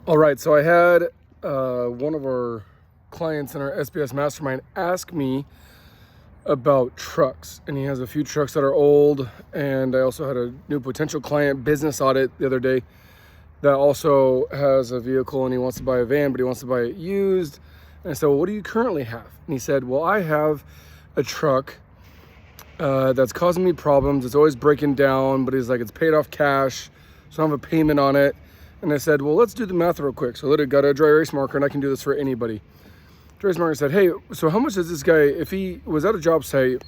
All right, so I had one of our clients in our SBS mastermind ask me about trucks, and he has a few trucks that are old. And I also had a new potential client business audit the other day that also has a vehicle, and he wants to buy a van, but he wants to buy it used. And I said, well, what do you currently have? And he said, well, I have a truck that's causing me problems. It's always breaking down, but he's like, it's paid off cash, so I don't have a payment on it. And I said, well, let's do the math real quick. So I literally got a dry erase marker, and I can do this for anybody. Dry erase marker said, hey, so how much does this guy, if he was at a job site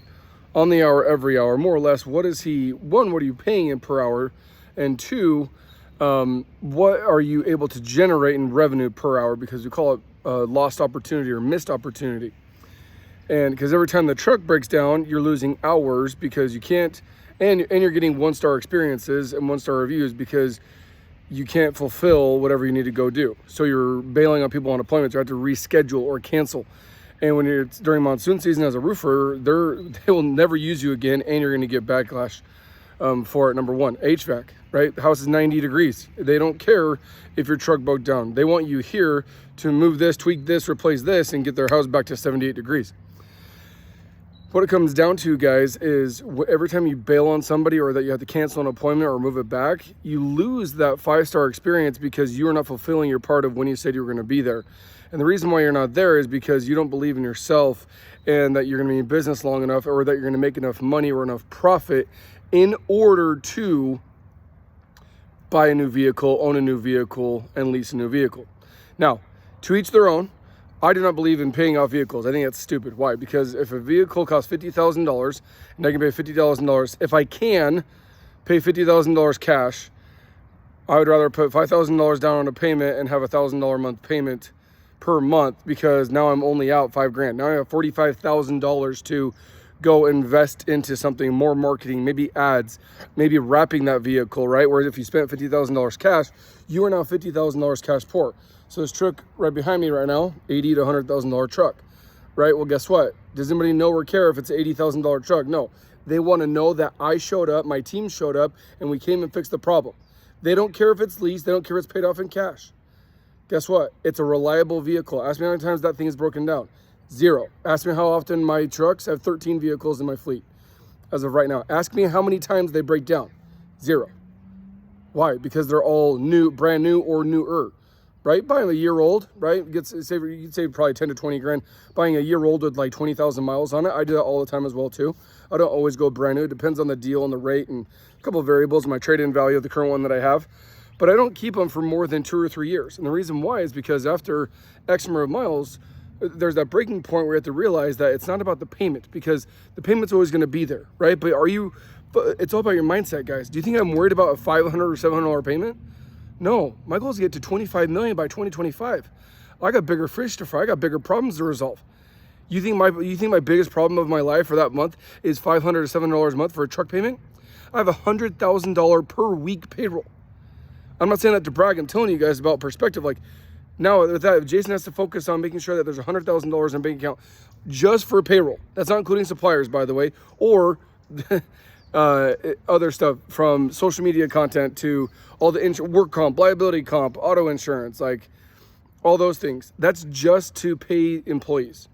on the hour, every hour, more or less, what is he, one, what are you paying him per hour? And two, what are you able to generate in revenue per hour? Because we call it lost opportunity or missed opportunity. And because every time the truck breaks down, you're losing hours because you can't, and you're getting one-star experiences and one-star reviews because you can't fulfill whatever you need to go do. So you're bailing on people on appointments. You have to reschedule or cancel. And when it's during monsoon season as a roofer, they will never use you again, and you're going to get backlash for it. Number one, HVAC, right? The house is 90 degrees. They don't care if your truck broke down. They want you here to move this, tweak this, replace this, and get their house back to 78 degrees. What it comes down to, guys, is every time you bail on somebody or that you have to cancel an appointment or move it back, you lose that 5-star experience because you are not fulfilling your part of when you said you were going to be there. And the reason why you're not there is because you don't believe in yourself and that you're going to be in business long enough or that you're going to make enough money or enough profit in order to buy a new vehicle, own a new vehicle, and lease a new vehicle. Now, to each their own. I do not believe in paying off vehicles. I think that's stupid. Why? Because if a vehicle costs $50,000 and I can pay $50,000, if I can pay $50,000 cash, I would rather put $5,000 down on a payment and have a $1,000 month payment per month, because now I'm only out $5,000. Now I have $45,000 to go invest into something more, marketing, maybe ads, maybe wrapping that vehicle, right? Whereas if you spent $50,000 cash, you are now $50,000 cash poor. So this truck right behind me right now, $80,000 to $100,000 truck, right? Well, guess what? Does anybody know or care if it's an $80,000 truck? No. They want to know that I showed up, my team showed up, and we came and fixed the problem. They don't care if it's leased. They don't care if it's paid off in cash. Guess what? It's a reliable vehicle. Ask me how many times that thing is broken down. 0. Ask me how often my trucks have 13 vehicles in my fleet as of right now. Ask me how many times they break down. 0. Why? Because they're all new, brand new or newer. Right? Buying a year old, right? You'd save probably 10 to 20 grand. Buying a year old with like 20,000 miles on it. I do that all the time as well too. I don't always go brand new. It depends on the deal and the rate and a couple of variables, my trade-in value of the current one that I have. But I don't keep them for more than 2 or 3 years. And the reason why is because after X number of miles, there's that breaking point where you have to realize that it's not about the payment, because the payment's always going to be there, right? But it's all about your mindset, guys. Do you think I'm worried about a $500 or $700 payment? No, my goal is to get to 25 million by 2025. I got bigger fish to fry. I got bigger problems to resolve. You think my biggest problem of my life for that month is $500 to $700 a month for a truck payment? I have $100,000 per week payroll. I'm not saying that to brag. I'm telling you guys about perspective. Like, now with that, Jason has to focus on making sure that there's $100,000 in bank account just for payroll. That's not including suppliers, by the way, or other stuff, from social media content to all the work comp, liability comp, auto insurance, like all those things. That's just to pay employees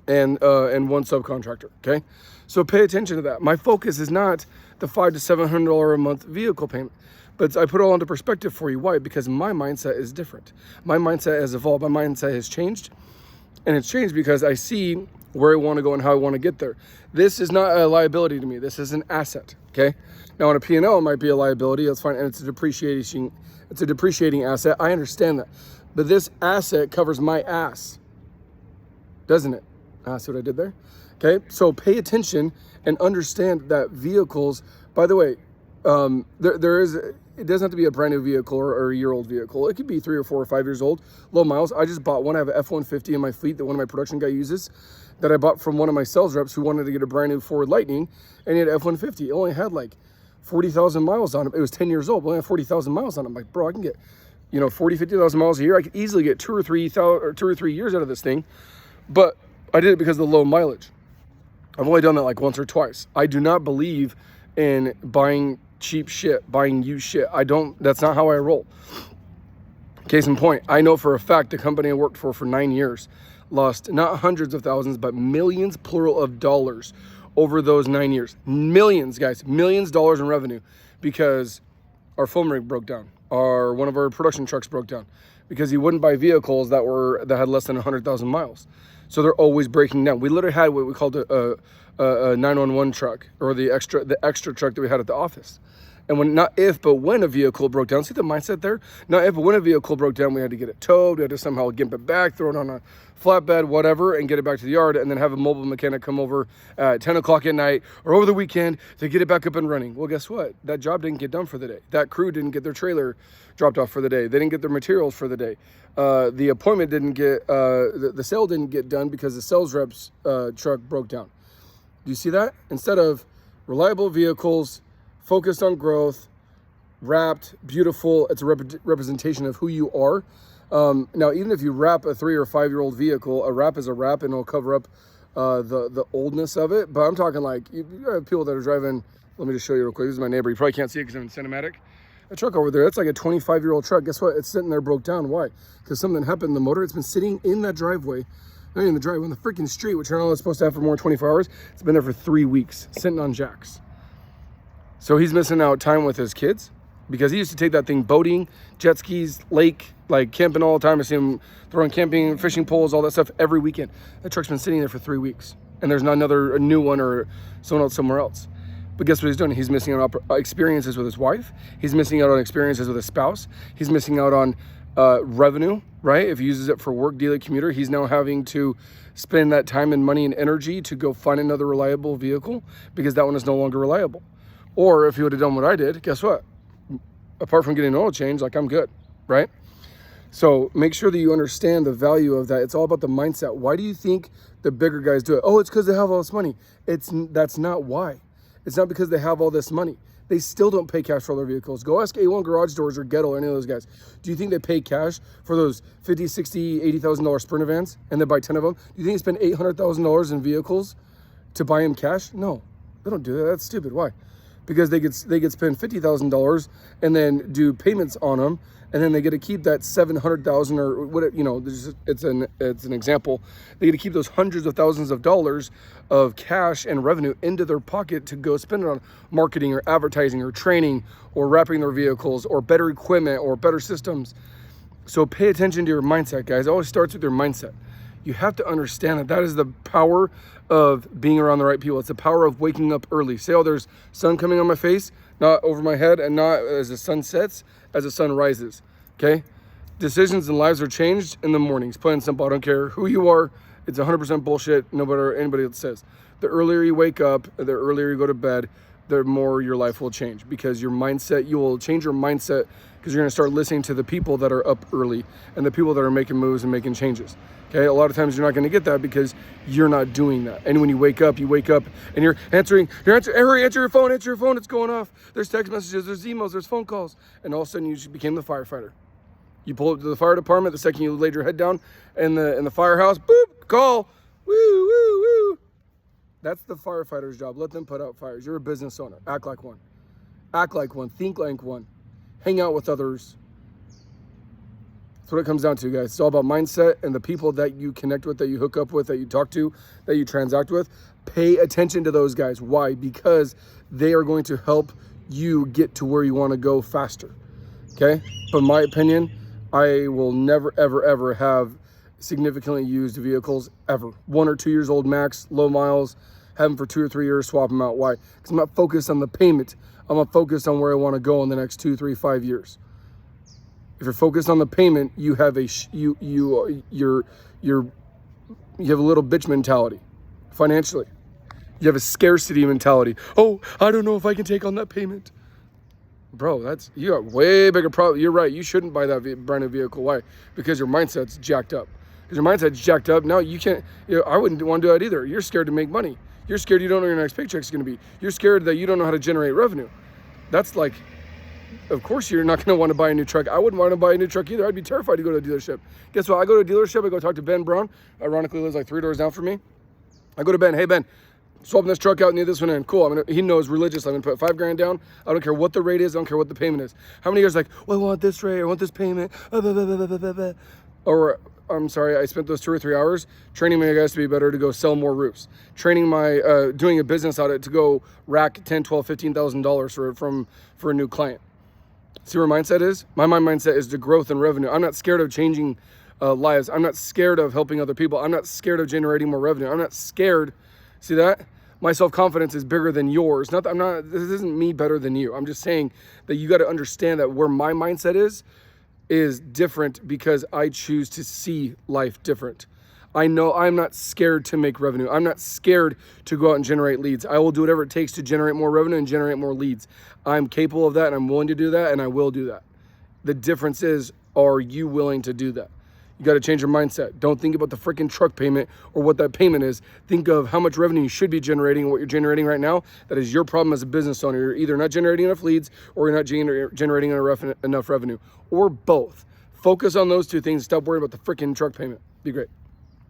and one subcontractor. Okay, so pay attention to that. My focus is not the $500 to $700 a month vehicle payment, but I put it all into perspective for you. Why? Because my mindset is different. My mindset has evolved. My mindset has changed, and it's changed because I see where I want to go and how I want to get there. This is not a liability to me. This is an asset. Okay. Now on a P&L, it might be a liability. That's fine, and it's a depreciating asset. I understand that, but this asset covers my ass, doesn't it? See what I did there? Okay. So pay attention and understand that vehicles. By the way, it doesn't have to be a brand new vehicle or a year-old vehicle. It could be 3 or 4 or 5 years old, low miles. I just bought one. I have an F-150 in my fleet that one of my production guy uses, that I bought from one of my sales reps who wanted to get a brand new Ford Lightning, and he had an F-150. It only had like 40,000 miles on it. It was 10 years old, but only had 40,000 miles on it. I'm like, bro, I can get, 50,000 miles a year. I could easily get 2 or 3 years out of this thing. But I did it because of the low mileage. I've only done that like once or twice. I do not believe in buying cheap shit, buying used shit. That's not how I roll. Case in point, I know for a fact the company I worked for 9 years lost not hundreds of thousands, but millions, plural, of dollars over those 9 years. Millions, guys, millions of dollars in revenue because our foam rig broke down. One of our production trucks broke down because he wouldn't buy vehicles that had less than 100,000 miles. So they're always breaking down. We literally had what we called a 911 truck, or the extra truck that we had at the office. And when a vehicle broke down, see the mindset there? Not if, but when a vehicle broke down, we had to get it towed. We had to somehow gimp it back, throw it on a flatbed, whatever, and get it back to the yard, and then have a mobile mechanic come over at 10 o'clock at night or over the weekend to get it back up and running. Well, guess what? That job didn't get done for the day. That crew didn't get their trailer dropped off for the day. They didn't get their materials for the day. The appointment didn't get, the sale didn't get done because the sales rep's truck broke down. Do you see that? Instead of reliable vehicles, focused on growth, wrapped, beautiful, it's a representation of who you are. Now, even if you wrap a 3 or 5 year old vehicle, a wrap is a wrap and it'll cover up the oldness of it. But I'm talking like, you have people that are driving, let me just show you real quick. This is my neighbor. You probably can't see it because I'm in cinematic. A truck over there, that's like a 25-year-old truck. Guess what? It's sitting there broke down. Why? Because something happened in the motor. It's been sitting in that driveway, not in the driveway, on the freaking street, which I know it's supposed to have for more than 24 hours. It's been there for 3 weeks, sitting on jacks. So he's missing out time with his kids because he used to take that thing boating, jet skis, lake, like camping all the time. I see him throwing camping, fishing poles, all that stuff every weekend. That truck's been sitting there for 3 weeks, and there's not a new one or someone else somewhere else. But guess what he's doing? He's missing out on experiences with his wife. He's missing out on experiences with his spouse. He's missing out on revenue, right? If he uses it for work, daily commuter, he's now having to spend that time and money and energy to go find another reliable vehicle because that one is no longer reliable. Or if he would have done what I did, guess what? Apart from getting an oil change, like, I'm good, right? So make sure that you understand the value of that. It's all about the mindset. Why do you think the bigger guys do it? Oh, it's because they have all this money. That's not why. It's not because they have all this money. They still don't pay cash for their vehicles. Go ask A1 Garage Doors or Ghetto or any of those guys. Do you think they pay cash for those $50,000, $60,000, $80,000 Sprinter vans and they buy 10 of them? Do you think they spend $800,000 in vehicles to buy them cash? No, they don't do that. That's stupid. Why? Because they get spend $50,000 and then do payments on them, and then they get to keep that $700,000 or what, you know. It's an example. They get to keep those hundreds of thousands of dollars of cash and revenue into their pocket to go spend it on marketing or advertising or training or wrapping their vehicles or better equipment or better systems. So pay attention to your mindset, guys. It always starts with your mindset. You have to understand that is the power of being around the right people. It's the power of waking up early. Say, oh, there's sun coming on my face, not over my head, and not as the sun sets, as the sun rises, okay? Decisions and lives are changed in the mornings. Plain and simple. I don't care who you are. It's 100% bullshit, no matter anybody that says. The earlier you wake up, the earlier you go to bed, the more your life will change, because your mindset, you will change your mindset because you're going to start listening to the people that are up early and the people that are making moves and making changes. Okay, a lot of times you're not going to get that because you're not doing that. And when you wake up and you're answering, hurry, answer your phone, it's going off. There's text messages, there's emails, there's phone calls. And all of a sudden you became the firefighter. You pull up to the fire department the second you laid your head down in the firehouse, boop, call, woo, woo, woo. That's the firefighter's job. Let them put out fires. You're a business owner. Act like one. Act like one. Think like one. Hang out with others. That's what it comes down to, guys. It's all about mindset and the people that you connect with, that you hook up with, that you talk to, that you transact with. Pay attention to those guys. Why? Because they are going to help you get to where you want to go faster. Okay? But in my opinion, I will never, ever, ever have significantly used vehicles ever. 1 or 2 years old max, low miles, have them for 2 or 3 years, swap them out. Why? Because I'm not focused on the payment. I'm not focused on where I want to go in the next 2, 3, 5 years. If you're focused on the payment, you have you have a little bitch mentality financially. You have a scarcity mentality. Oh, I don't know if I can take on that payment. Bro, you got way bigger problem. You're right. You shouldn't buy that brand new vehicle. Why? Because your mindset's jacked up. Because your mindset's jacked up. Now you can't, I wouldn't want to do that either. You're scared to make money. You're scared you don't know your next paycheck's going to be. You're scared that you don't know how to generate revenue. That's like, of course you're not going to want to buy a new truck. I wouldn't want to buy a new truck either. I'd be terrified to go to a dealership. Guess what? I go to a dealership. I go talk to Ben Brown. Ironically, lives like 3 doors down from me. I go to Ben. Hey, Ben, swapping this truck out, need this one in. Cool. He knows religiously. I'm gonna put $5 grand down. I don't care what the rate is. I don't care what the payment is. How many years like, well, I want this rate. I want this payment. Or I'm sorry, I spent those 2 or 3 hours training my guys to be better to go sell more roofs. Training my, doing a business audit to go rack $10, $12, $15,000 for a new client. See where mindset is? My mindset is to growth and revenue. I'm not scared of changing lives. I'm not scared of helping other people. I'm not scared of generating more revenue. I'm not scared. See that? My self-confidence is bigger than yours. This isn't me better than you. I'm just saying that you got to understand that where my mindset is different because I choose to see life different. I know I'm not scared to make revenue. I'm not scared to go out and generate leads. I will do whatever it takes to generate more revenue and generate more leads. I'm capable of that and I'm willing to do that and I will do that. The difference is, are you willing to do that? You got to change your mindset. Don't think about the freaking truck payment or what that payment is. Think of how much revenue you should be generating and what you're generating right now. That is your problem as a business owner. You're either not generating enough leads or you're not generating enough revenue, or both. Focus on those two things. Stop worrying about the freaking truck payment. Be great.